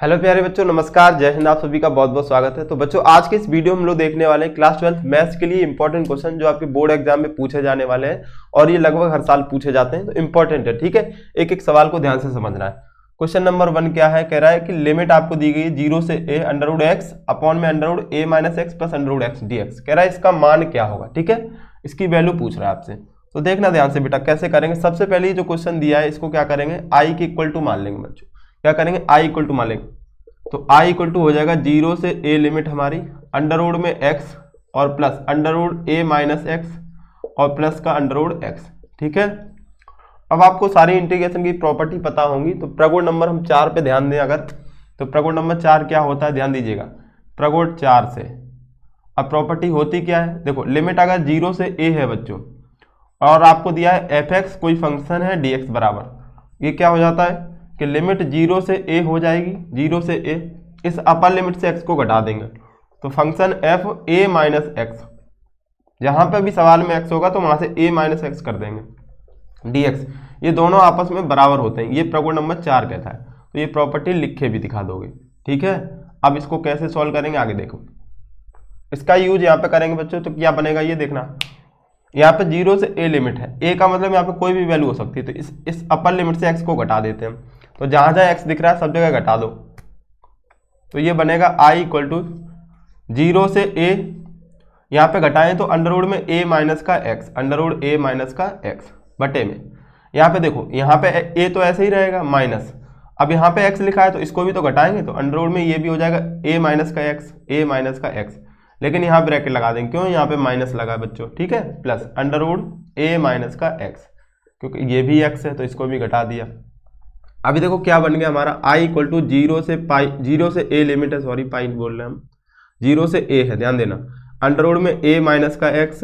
Hello प्यारे बच्चों, नमस्कार, जय हिंद। आप सभी का बहुत बहुत स्वागत है। तो बच्चों, आज के इस वीडियो में हम लोग देखने वाले हैं क्लास 12 मैथ्स के लिए इंपॉर्टेंट क्वेश्चन जो आपके बोर्ड एग्जाम में पूछे जाने वाले हैं और ये लगभग हर साल पूछे जाते हैं, तो इंपॉर्टेंट है। ठीक है, एक एक सवाल को ध्यान से समझना है। क्वेश्चन नंबर 1 क्या है, कह रहा है कि लिमिट आपको दी गई 0 से a √x अपॉन में √a-x प्लस √x dx। कह रहा है इसका मान क्या होगा। ठीक है, इसकी वैल्यू पूछ रहा है आपसे। तो देखना ध्यान से बेटा, कैसे करेंगे। सबसे पहले जो क्वेश्चन दिया है इसको क्या करेंगे, i के इक्वल टू मान लेंगे बच्चों। क्या करेंगे, i इक्वल टू मान लेंगे। तो i इक्वल टू हो जाएगा 0 से a लिमिट हमारी अंडर में x और प्लस √a-x और प्लस का √x। ठीक है, अब आपको सारी इंटीग्रेशन की प्रॉपर्टी पता होंगी। तो प्रगुण नंबर हम 4 पे ध्यान दें अगर, तो प्रगुण नंबर 4 क्या होता है, ध्यान दीजिएगा। प्रगुण 4 से अब प्रॉपर्टी होती क्या है, देखो लिमिट अगर 0 से a है बच्चों और आपको दिया है f(x) कोई फंक्शन है dx बराबर, ये क्या हो जाता है कि लिमिट 0 से a हो जाएगी। 0 से a, इस अपर लिमिट से x को घटा देंगे तो फंक्शन f a-x, जहां पे भी सवाल में x होगा तो वहां से a-x कर देंगे dx। ये दोनों आपस में बराबर होते हैं, ये प्रगुण नंबर 4 कहता है। तो ये प्रॉपर्टी लिख के भी दिखा दोगे। ठीक है, अब इसको कैसे सॉल्व करेंगे आगे देखो। इसका यूज यहाँ पे करेंगे बच्चों, तो क्या बनेगा ये देखना। यहाँ पे 0 से a लिमिट है, a का मतलब यहाँ पे कोई भी वैल्यू हो सकती है। तो इस अपर लिमिट से x को घटा देते हैं, तो जहां जहां x दिख रहा है सब जगह घटा दो। तो ये बनेगा i इक्वल टू 0 से a, यहाँ पे घटाएं तो अंडर में a- का x, a-x बटे में। यहाँ पे देखो, यहाँ पे a तो ऐसे ही रहेगा माइनस, अब यहाँ पे x लिखा है तो इसको भी तो घटाएंगे, तो अंडर में ये भी हो जाएगा a- का x, लेकिन यहाँ ब्रैकेट लगा देंगे, क्यों, यहाँ पे माइनस लगा बच्चों। ठीक है, प्लस अंडर a- का x, क्योंकि ये भी x है तो इसको भी घटा दिया। अभी देखो क्या बन गया हमारा, i इक्वल टू 0 से a लिमिट है, सॉरी पाई बोल रहे हैं हम, 0 से a है, ध्यान देना। अंडर में a- का x,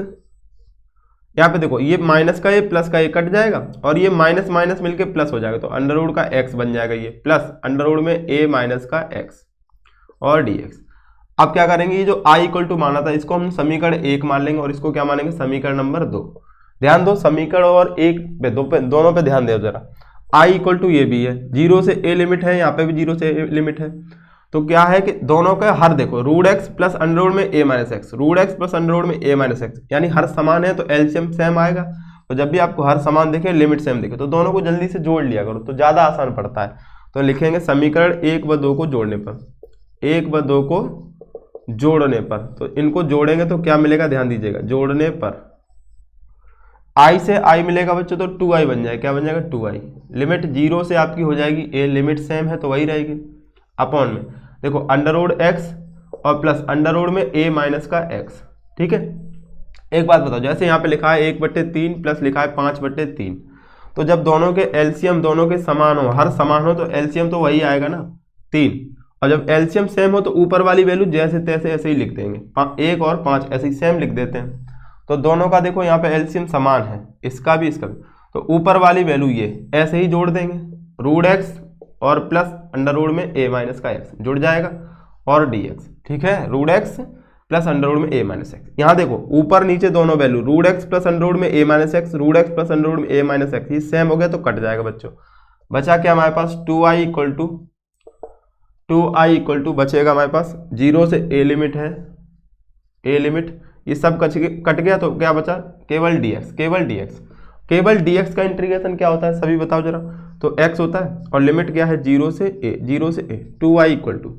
यहाँ पे देखो ये माइनस का a प्लस का a कट जाएगा और ये माइनस माइनस मिलके प्लस हो जाएगा, तो अंडर का x बन जाएगा ये, प्लस अंडर में a- का x और dx। अब क्या करेंगे, ये जो i इक्वल टू माना था इसको हम समीकरण 1 मान लेंगे और इसको क्या मानेंगे, समीकरण नंबर 2। ध्यान दो, समीकरण और 1 पे दोनों पे ध्यान दो जरा। i इक्वल टू ये भी है, 0 से a लिमिट है, यहाँ पे भी 0 से a लिमिट है। तो क्या है कि दोनों का हर देखो √x प्लस अंडर में a-x, √x प्लस अंडर में a-x, यानी हर समान है तो एलसीएम सेम आएगा। तो जब भी आपको हर समान दिखे, लिमिट सेम दिखे, तो दोनों को जल्दी से जोड़ लिया करो, तो ज़्यादा आसान पड़ता है। तो लिखेंगे समीकरण 1 व 2 को जोड़ने पर, 1 व 2 को जोड़ने पर, तो इनको जोड़ेंगे तो क्या मिलेगा, ध्यान दीजिएगा। जोड़ने पर i से i मिलेगा बच्चों, तो 2i बन जाएगा। क्या बन जाएगा, 2i। लिमिट 0 से आपकी हो जाएगी a, लिमिट सेम है तो वही रहेगी, अपॉन में देखो अंडर(x) और प्लस अंडर में a- का x। ठीक है, एक बात बताओ, जैसे यहाँ पे लिखा है 1/3 प्लस लिखा है 5/3, तो जब दोनों के एलसीएम दोनों के समान हो, हर समान हो, तो एलसीएम तो वही आएगा ना, 3। और जब एलसीएम सेम हो तो ऊपर वाली वैल्यू जैसे तैसे ऐसे ही लिख देंगे, 1 और 5 ऐसे ही सेम लिख देते हैं। तो दोनों का देखो यहाँ पे एलसीएम समान है, इसका भी इसका भी, तो ऊपर वाली वैल्यू ये ऐसे ही जोड़ देंगे, √x और प्लस अंडर में a- का x जुड़ जाएगा और dx। ठीक है, √x प्लस अंडर में a-x। यहाँ देखो ऊपर नीचे दोनों वैल्यू, √x प्लस अंडर में a-x, √x प्लस अंडर में a-x, ये सेम हो गया तो कट जाएगा बच्चों। बचा क्या हमारे पास, 2i इक्वल टू बचेगा हमारे पास, 0 से a लिमिट है, a लिमिट, ये सब कट गया तो क्या बचा, केवल dx का इंटीग्रेशन क्या होता है सभी बताओ जरा। तो x होता है और लिमिट क्या है, 0 से a, 2i इक्वल टू,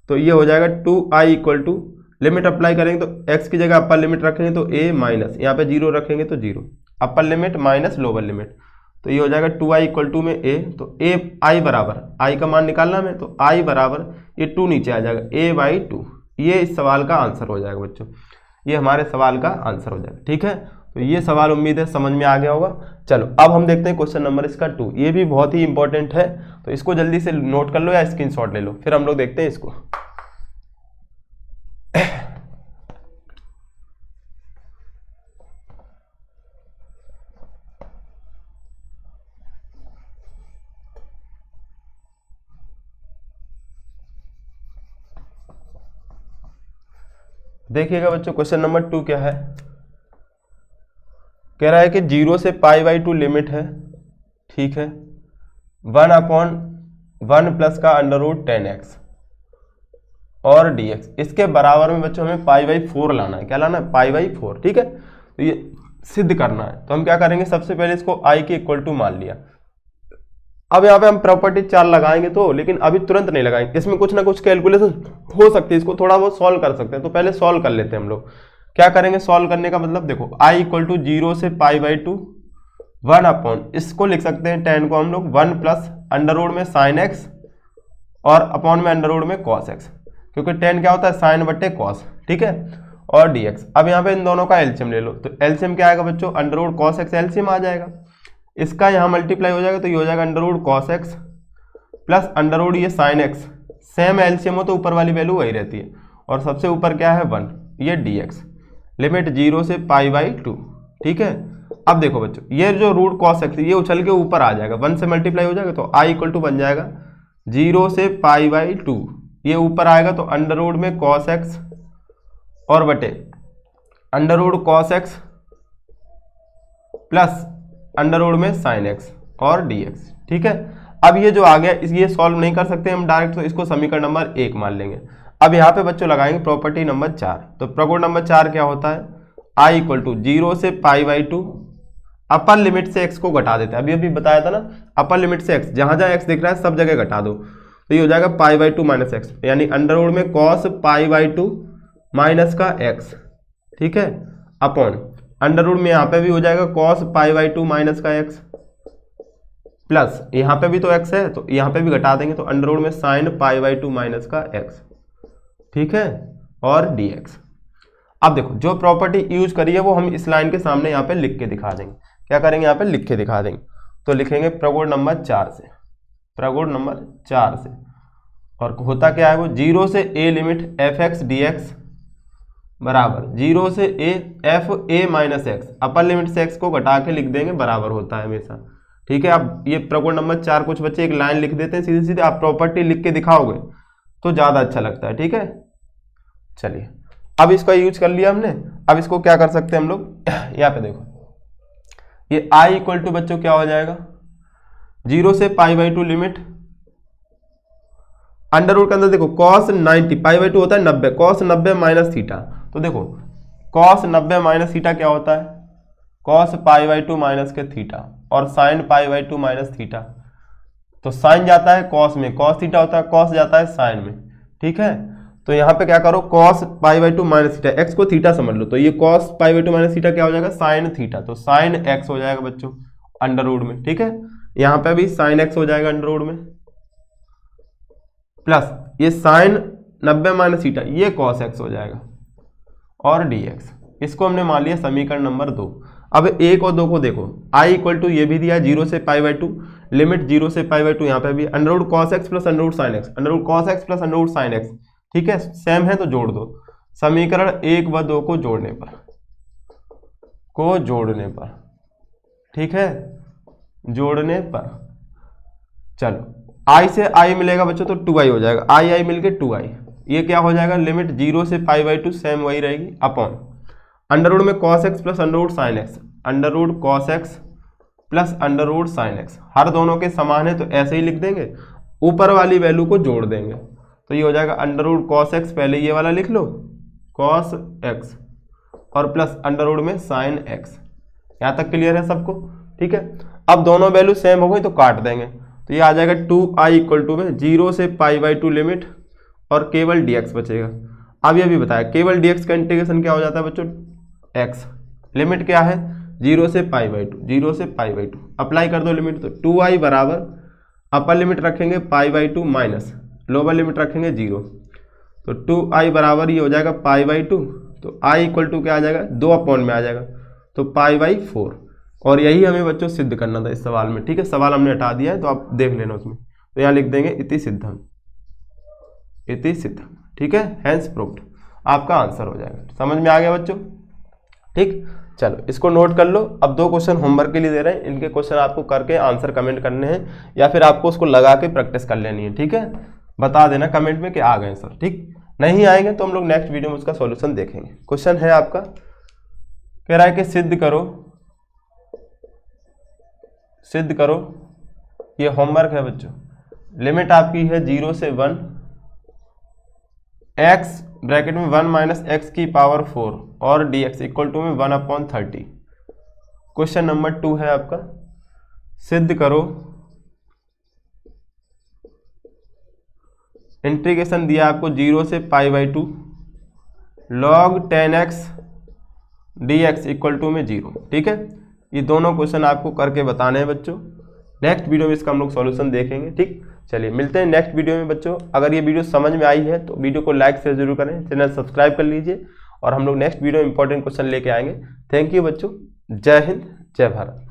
तो ये हो जाएगा 2i equal to, limit apply करेंगे तो x की जगह अपर लिमिट रखेंगे तो a माइनस, यहाँ पे 0 रखेंगे तो 0, upper limit minus lower limit, तो ये हो जाएगा 2i इक्वल टू में a, तो i बराबर, i का मान निकालना है, तो i बराबर ये 2 नीचे आ जाएगा, a/2। ये इस सवाल का आंसर हो जाएगा बच्चों, ये हमारे सवाल का आंसर हो जाएगा। ठीक है, तो ये सवाल उम्मीद है समझ में आ गया होगा। चलो अब हम देखते हैं क्वेश्चन नंबर इसका 2, ये भी बहुत ही इंपॉर्टेंट है, तो इसको जल्दी से नोट कर लो या स्क्रीनशॉट ले लो, फिर हम लोग देखते हैं इसको। देखिएगा बच्चों, क्वेश्चन नंबर 2 क्या है, कह रहा है कि 0 से π/2 लिमिट है। ठीक है, 1 अपॉन 1 प्लस का अंडर रूट 10x और dx, इसके बराबर में बच्चों हमें π/4 लाना है। क्या लाना है? π/4। ठीक है, तो ये सिद्ध करना है। तो हम क्या करेंगे, सबसे पहले इसको i के इक्वल टू मान लिया। अब यहाँ पे हम प्रॉपर्टी 4 लगाएंगे तो, लेकिन अभी तुरंत नहीं लगाएंगे, इसमें कुछ ना कुछ कैलकुलेशन हो सकती है, इसको थोड़ा बहुत सॉल्व कर सकते हैं। तो पहले सॉल्व कर लेते हैं हम लोग। क्या करेंगे सॉल्व करने का मतलब, देखो i इक्वल टू 0 से π/2 1 अपॉन, इसको लिख सकते हैं 10 को हम लोग 1 प्लस अंडर रूट में साइन एक्स और अपॉन में अंडर रूट में कॉस एक्स, क्योंकि 10 क्या होता है? साइन बट्टे कॉस। ठीक है, और dx। अब यहाँ पे इन दोनों का एलसीएम ले लो, तो एलसीएम क्या आएगा बच्चों? Under root cos x LCM आ जाएगा, इसका यहाँ मल्टीप्लाई हो जाएगा, तो ये हो जाएगा under root cos x plus under root ये साइन एक्स। सेम एलसीएम हो तो ऊपर वाली वैल्यू वही रहती है, और सबसे ऊपर क्या है? 1, ये dx, लिमिट 0 से π/2। ठीक है, अब देखो बच्चों, ये जो रूट कॉस एक्स ये उछल के ऊपर आ जाएगा, 1 से मल्टीप्लाई हो जाएगा, तो i इक्वल टू बन जाएगा 0 से π/2, ये ऊपर आएगा तो अंडर रूट में कॉस एक्स और बटे under root cos x plus under root में साइन एक्स और dx। ठीक है, अब ये जो आ गया ये सॉल्व नहीं कर सकते हम डायरेक्ट, तो इसको समीकरण नंबर 1 मान लेंगे। अब यहाँ पे बच्चों लगाएंगे प्रॉपर्टी नंबर 4। तो प्रगुण नंबर 4 क्या होता है? i इक्वल टू 0 से π/2, अपर लिमिट से x को घटा देते हैं। अभी बताया था ना, अपर लिमिट से x, जहां जहां x दिख रहा है सब जगह घटा दो, तो ये हो जाएगा π/2 माइनस एक्स, यानी अंडर रूट में cos π/2 माइनस का x। ठीक है, अपॉन अंडर रूट में यहाँ पे भी हो जाएगा cos π/2 माइनस का x, प्लस यहाँ पे भी तो x है तो यहाँ पे भी घटा देंगे, तो अंडर रूट में साइन π/2 माइनस का x। ठीक है, और dx। अब देखो जो प्रॉपर्टी यूज करी है वो हम इस लाइन के सामने यहाँ पे लिख के दिखा देंगे। क्या करेंगे? यहाँ पे लिख के दिखा देंगे। तो लिखेंगे प्रगुण नंबर 4 से, प्रगुण नंबर 4 से, और होता क्या है वो 0 से a लिमिट f(x) dx बराबर 0 से a f a minus x, upper limit से x को घटा के लिख देंगे, बराबर होता है हमेशा। ठीक है, अब ये प्रगुण नंबर 4 कुछ बच्चे एक लाइन लिख देते हैं सीधे सीधे, आप प्रॉपर्टी लिख के दिखाओगे तो ज़्यादा अच्छा लगता है। ठीक है, चलिए अब इसका यूज कर लिया हमने। अब इसको क्या कर सकते हैं हम लोग, यहाँ पे देखो ये i इक्वल टू बच्चों क्या हो जाएगा? 0 से π/2 लिमिट अंडर रूट के अंदर देखो cos 90, π/2 होता है 90, cos 90 माइनस थीटा। तो देखो cos 90 माइनस थीटा क्या होता है? cos π/2 माइनस के थीटा, और साइन π/2 माइनस थीटा। तो साइन जाता है cos में, cos थीटा होता है, cos जाता है साइन में। ठीक है, तो यहाँ पे क्या करो, cos π/2 माइनस थीटा, x को थीटा समझ लो, तो ये cos π/2 माइनस थीटा क्या हो जाएगा? साइन थीटा, तो साइन x हो जाएगा बच्चों अंडर रूट में। ठीक है, यहाँ पे भी साइन x हो जाएगा अंडर रूट में, प्लस ये साइन 90 माइनस थीटा, ये cos x हो जाएगा, और dx। इसको हमने मान लिया समीकरण नंबर 2। अब 1 और 2 को देखो, i इक्वल टू ये भी दिया 0 से π/2, लिमिट 0 से π/2, यहाँ पे भी under root cos x plus under root sine x, under root cos x plus under root sine x. ठीक है, सेम है तो जोड़ दो। समीकरण 1 व 2 को जोड़ने पर, ठीक है, जोड़ने पर, चलो i से i मिलेगा बच्चों तो 2i हो जाएगा, i मिलके 2i, ये क्या हो जाएगा? लिमिट 0 से π/2 सेम वही रहेगी, अपॉन अंडर रूट में cos x plus under root sine x, under root cos x plus under root sine x, हर दोनों के समान है तो ऐसे ही लिख देंगे, ऊपर वाली वैल्यू को जोड़ देंगे, तो ये हो जाएगा अंडर रूट cos x, पहले ये वाला लिख लो cos x, और प्लस अंडर रूट में साइन x। यहाँ तक क्लियर है सबको? ठीक है, अब दोनों वैल्यू सेम हो गई तो काट देंगे, तो ये आ जाएगा 2i इक्वल टू में 0 से π/2 लिमिट और केवल dx बचेगा। अब ये भी बताया केवल dx का इंटीग्रेशन क्या हो जाता है बच्चों? x, लिमिट क्या है? 0 से π/2, 0 से π/2, अप्लाई कर दो लिमिट, तो 2i बराबर अपर लिमिट रखेंगे π/2 माइनस लोअर लिमिट रखेंगे 0, तो 2i बराबर ये हो जाएगा π/2, तो i इक्वल टू क्या आ जाएगा? 2 अपॉन में आ जाएगा, तो π/4। और यही हमें बच्चों सिद्ध करना था इस सवाल में। ठीक है, सवाल हमने हटा दिया है तो आप देख लेना उसमें, तो यहाँ लिख देंगे इति सिद्धम, इति सिद्धम। ठीक है, हैंस प्रूव्ड, आपका आंसर हो जाएगा। समझ में आ गया बच्चों? ठीक, चलो इसको नोट कर लो। अब 2 क्वेश्चन होमवर्क के लिए दे रहे हैं, इनके क्वेश्चन आपको करके आंसर कमेंट करने हैं, या फिर आपको उसको लगा के प्रैक्टिस कर लेनी है। ठीक है, बता देना कमेंट में कि आ गए सर। ठीक, नहीं आएंगे तो हम लोग नेक्स्ट वीडियो में उसका सॉल्यूशन देखेंगे। क्वेश्चन है आपका, कह रहा है कि सिद्ध करो, ये होमवर्क है बच्चों, लिमिट आपकी है 0 से 1, x ब्रैकेट में 1 माइनस एक्स की पावर 4 और dx इक्वल टू में 1/30। क्वेश्चन नंबर 2 है आपका, सिद्ध करो, इंटीग्रेशन दिया आपको 0 से π/2 log 10x dx equal to में 0। ठीक है, ये दोनों क्वेश्चन आपको करके बताने हैं बच्चों। नेक्स्ट वीडियो में इसका हम लोग सॉल्यूशन देखेंगे। ठीक, चलिए मिलते हैं नेक्स्ट वीडियो में बच्चों। अगर ये वीडियो समझ में आई है तो वीडियो को लाइक शेयर जरूर करें, चैनल सब्सक्राइब कर लीजिए और हम लोग नेक्स्ट वीडियो में इंपॉर्टेंट क्वेश्चन लेके आएंगे। थैंक यू बच्चों, जय हिंद, जय भारत।